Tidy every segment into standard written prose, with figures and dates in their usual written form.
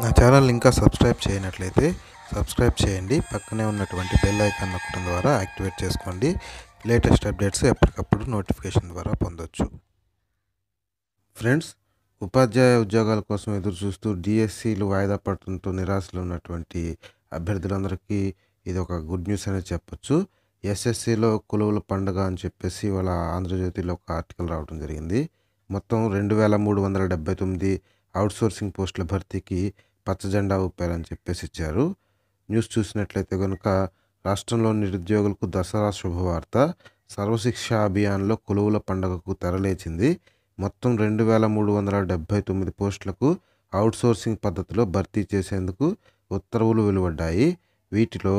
నా ఛానల్ ఇంకా subscribe చేయనట్లయితే subscribe చేయండి. పక్కనే ఉన్నటువంటి బెల్ ఐకాన్ నొక్కడం ద్వారా యాక్టివేట్ చేసుకోండి. లేటెస్ట్ అప్డేట్స్ ఎప్పటికప్పుడు నోటిఫికేషన్ ద్వారా పొందొచ్చు. ఫ్రెండ్స్, ఉపాధ్యాయ ఉద్యోగాల కోసం ఎదురు చూస్తూ డిఎస్సీలు వాయిదా పడటంతో నిరాశలో ఉన్నటువంటి అభ్యర్థులందరికీ ఇది ఒక గుడ్ న్యూస్ అనేది చెప్పొచ్చు. ఎస్ఎస్సిలో కొలువుల పండుగ అని చెప్పేసి వాళ్ళ ఆంధ్రజ్యోతిలో ఒక ఆర్టికల్ రావడం జరిగింది. మొత్తం 2379 అవుట్సోర్సింగ్ పోస్టుల భర్తీకి పచ్చజెండా ఊపారని చెప్పేసి ఇచ్చారు. న్యూస్ చూసినట్లయితే కనుక రాష్ట్రంలో నిరుద్యోగులకు దసరా శుభవార్త. సర్వశిక్ష అభియాన్లో కొలువుల పండుగకు తెరలేచింది. మొత్తం 2379 పోస్టులకు అవుట్సోర్సింగ్ పద్ధతిలో భర్తీ చేసేందుకు ఉత్తర్వులు వెలువడ్డాయి. వీటిలో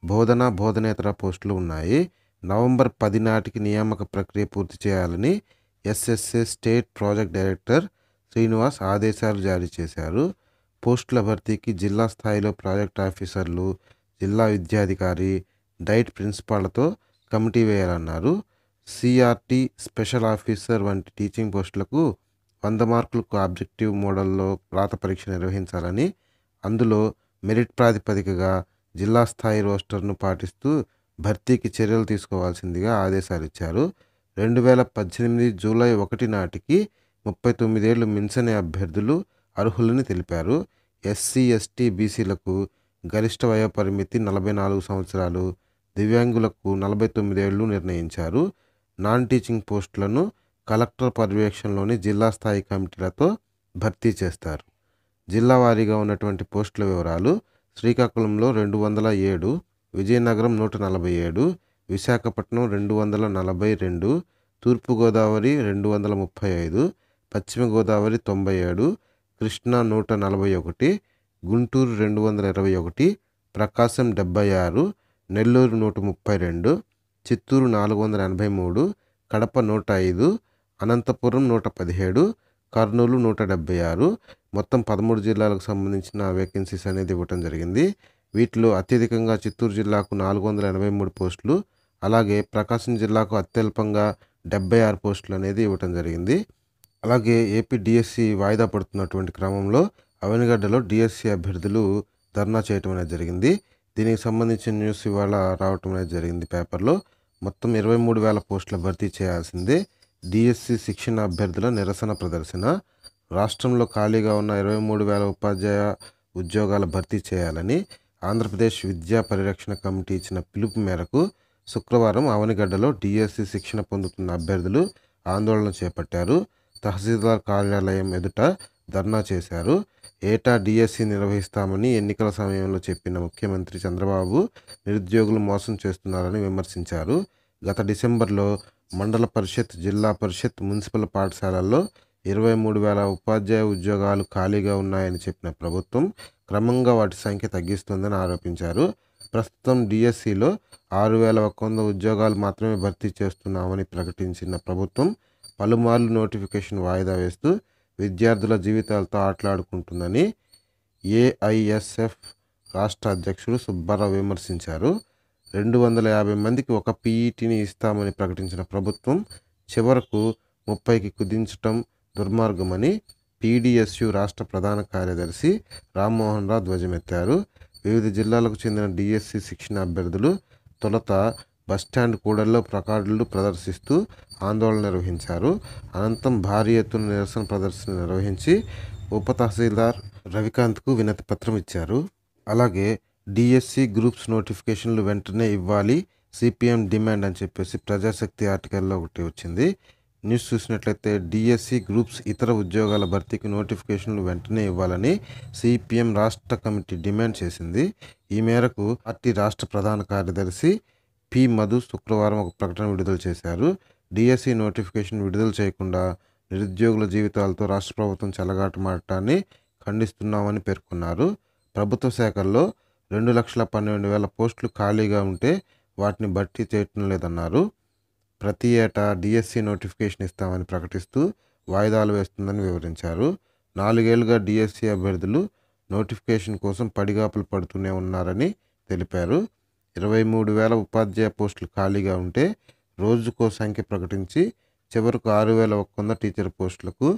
బోధనేతర పోస్టులు ఉన్నాయి. నవంబర్ 10 నాటికి నియామక ప్రక్రియ పూర్తి చేయాలని SSA state project director Srinivas ఆదేశాలు జారీ చేశారు. పోస్టుల భర్తీకి జిల్లా స్థాయిలో ప్రాజెక్ట్ ఆఫీసర్లు, జిల్లా విద్యాధికారి, డైట్ ప్రిన్సిపాళ్లతో కమిటీ వేయాలన్నారు. సిఆర్టీ, స్పెషల్ ఆఫీసర్ వంటి టీచింగ్ పోస్టులకు 100 మార్కులకు ఆబ్జెక్టివ్ మోడల్లో రాత పరీక్ష నిర్వహించాలని, అందులో మెరిట్ ప్రాతిపదికగా జిల్లా స్థాయి రోస్టర్ను పాటిస్తూ భర్తీకి చర్యలు తీసుకోవాల్సిందిగా ఆదేశాలు ఇచ్చారు. 2018 జూలై 1 నాటికి 39 ఏళ్లు మించని అభ్యర్థులు అర్హులని తెలిపారు. ఎస్సీ, ఎస్టీ, బీసీలకు గరిష్ట వయోపరిమితి 44 సంవత్సరాలు, దివ్యాంగులకు 49 ఏళ్లు నిర్ణయించారు. నాన్ టీచింగ్ పోస్టులను కలెక్టర్ పర్యవేక్షణలోని జిల్లా స్థాయి కమిటీలతో భర్తీ చేస్తారు. జిల్లా వారీగా ఉన్నటువంటి పోస్టుల వివరాలు: శ్రీకాకుళంలో 207, విజయనగరం 147, విశాఖపట్నం 242, తూర్పుగోదావరి 235, పశ్చిమ గోదావరి 97, కృష్ణా 141, గుంటూరు 221, ప్రకాశం 76, నెల్లూరు 132, చిత్తూరు 483, కడప 105, అనంతపురం 117, కర్నూలు 176, మొత్తం 13 జిల్లాలకు సంబంధించిన వేకెన్సీస్ అనేది ఇవ్వటం జరిగింది. వీటిలో అత్యధికంగా చిత్తూరు జిల్లాకు 483 పోస్టులు, అలాగే ప్రకాశం జిల్లాకు అత్యల్పంగా 76 పోస్టులు అనేది ఇవ్వటం జరిగింది. అలాగే ఏపీ డిఎస్సి వాయిదా పడుతున్నటువంటి క్రమంలో అవనిగడ్డలో డిఎస్సి అభ్యర్థులు ధర్నా చేయటం అనేది జరిగింది. దీనికి సంబంధించిన న్యూస్ ఇవాళ రావటం అనేది జరిగింది పేపర్లో. మొత్తం 23,000 పోస్టుల భర్తీ చేయాల్సిందే. డిఎస్సి శిక్షణ అభ్యర్థుల నిరసన ప్రదర్శన. రాష్ట్రంలో ఖాళీగా ఉన్న 23,000 ఉపాధ్యాయ ఉద్యోగాల భర్తీ చేయాలని ఆంధ్రప్రదేశ్ విద్యా పరిరక్షణ కమిటీ ఇచ్చిన పిలుపు మేరకు శుక్రవారం అవనిగడ్డలో డిఎస్సి శిక్షణ పొందుతున్న అభ్యర్థులు ఆందోళన చేపట్టారు. తహసీల్దార్ కార్యాలయం ఎదుట ధర్నా చేశారు. ఏటా డిఎస్సి నిర్వహిస్తామని ఎన్నికల సమయంలో చెప్పిన ముఖ్యమంత్రి చంద్రబాబు నిరుద్యోగులు మోసం చేస్తున్నారని విమర్శించారు. గత డిసెంబర్లో మండల పరిషత్, జిల్లా పరిషత్, మున్సిపల్ పాఠశాలల్లో 23,000 ఉపాధ్యాయ ఉద్యోగాలు ఖాళీగా ఉన్నాయని చెప్పిన ప్రభుత్వం క్రమంగా వాటి సంఖ్య తగ్గిస్తుందని ఆరోపించారు. ప్రస్తుతం డిఎస్సిలో 6,100 ఉద్యోగాలు మాత్రమే భర్తీ చేస్తున్నామని ప్రకటించిన ప్రభుత్వం పలుమార్లు నోటిఫికేషన్ వాయిదా వేస్తూ విద్యార్థుల జీవితాలతో ఆటలాడుకుంటుందని ఏఐఎస్ఎఫ్ రాష్ట్ర అధ్యక్షుడు సుబ్బారావు విమర్శించారు. 250 మందికి ఒక పీఈటీని ఇస్తామని ప్రకటించిన ప్రభుత్వం చివరకు 30కి కుదించటం దుర్మార్గమని పీడీఎస్యు రాష్ట్ర ప్రధాన కార్యదర్శి రామ్మోహన్ రావు ధ్వజమెత్తారు. వివిధ జిల్లాలకు చెందిన డిఎస్సి శిక్షణ అభ్యర్థులు తొలుత బస్టాండ్ కూడల్లో ప్లకార్డులు ప్రదర్శిస్తూ ఆందోళన నిర్వహించారు. అనంతరం భారీ ఎత్తున నిరసన ప్రదర్శన నిర్వహించి ఉప తహసీల్దార్ రవికాంత్కు వినతి పత్రం ఇచ్చారు. అలాగే డిఎస్సి గ్రూప్స్ నోటిఫికేషన్లు వెంటనే ఇవ్వాలి, సిపిఎం డిమాండ్ అని చెప్పేసి ప్రజాశక్తి ఆర్టికల్లో ఒకటి వచ్చింది. న్యూస్ చూసినట్లయితే డిఎస్సి గ్రూప్స్ ఇతర ఉద్యోగాల భర్తీకి నోటిఫికేషన్లు వెంటనే ఇవ్వాలని సిపిఎం రాష్ట్ర కమిటీ డిమాండ్ చేసింది. ఈ మేరకు పార్టీ రాష్ట్ర ప్రధాన కార్యదర్శి పి. మధు శుక్రవారం ఒక ప్రకటన విడుదల చేశారు. డిఎస్సి నోటిఫికేషన్ విడుదల చేయకుండా నిరుద్యోగుల జీవితాలతో రాష్ట్ర ప్రభుత్వం చెలగాటమాడటాన్ని ఖండిస్తున్నామని పేర్కొన్నారు. ప్రభుత్వ శాఖల్లో 2,12,000 పోస్టులు ఖాళీగా ఉంటే వాటిని భర్తీ చేయటం లేదన్నారు. ప్రతి ఏటా డిఎస్సి నోటిఫికేషన్ ఇస్తామని ప్రకటిస్తూ వాయిదాలు వేస్తుందని వివరించారు. 4 ఏళ్లుగా డిఎస్సి అభ్యర్థులు నోటిఫికేషన్ కోసం పడిగాపులు పడుతూనే ఉన్నారని తెలిపారు. 23,000 ఉపాధ్యాయ పోస్టులు ఖాళీగా ఉంటే రోజుకో సంఖ్య ప్రకటించి చివరకు 6,100 టీచర్ పోస్టులకు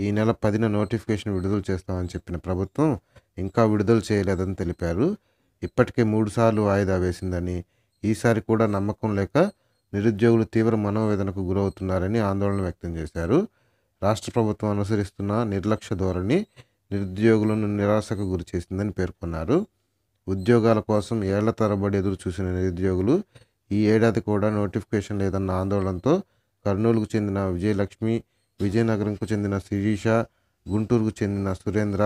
ఈ నెల 10న నోటిఫికేషన్ విడుదల చేస్తామని చెప్పిన ప్రభుత్వం ఇంకా విడుదల చేయలేదని తెలిపారు. ఇప్పటికే 3 సార్లు వాయిదా వేసిందని, ఈసారి కూడా నమ్మకం లేక నిరుద్యోగులు తీవ్ర మనోవేదనకు గురవుతున్నారని ఆందోళన వ్యక్తం చేశారు. రాష్ట్ర ప్రభుత్వం అనుసరిస్తున్న నిర్లక్ష్య ధోరణి నిరుద్యోగులను నిరాశకు గురిచేసిందని పేర్కొన్నారు. ఉద్యోగాల కోసం ఏళ్ల తరబడి ఎదురు చూసిన నిరుద్యోగులు ఈ ఏడాది కూడా నోటిఫికేషన్ లేదన్న ఆందోళనతో కర్నూలుకు చెందిన విజయలక్ష్మి, విజయనగరంకు చెందిన శిరీష, గుంటూరుకు చెందిన సురేంద్ర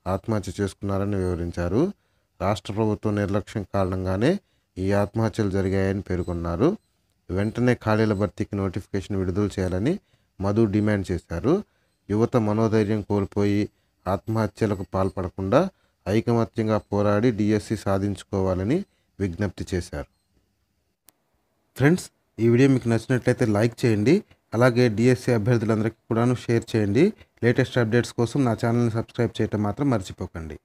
ఆత్మహత్య చేసుకున్నారని వివరించారు. రాష్ట్ర ప్రభుత్వం నిర్లక్ష్యం కారణంగానే ఈ ఆత్మహత్యలు జరిగాయని పేర్కొన్నారు. వెంటనే ఖాళీల భర్తీకి నోటిఫికేషన్ విడుదల చేయాలని మధు డిమాండ్ చేశారు. యువత మనోధైర్యం కోల్పోయి ఆత్మహత్యలకు పాల్పడకుండా ఐకమత్యంగా పోరాడి డిఎస్సి సాధించుకోవాలని విజ్ఞప్తి చేశారు. ఫ్రెండ్స్, ఈ వీడియో మీకు నచ్చినట్లయితే లైక్ చేయండి. అలాగే డిఎస్సి అభ్యర్థులందరికీ కూడాను షేర్ చేయండి. లేటెస్ట్ అప్డేట్స్ కోసం నా ఛానల్ని సబ్స్క్రైబ్ చేయటం మాత్రం మర్చిపోకండి.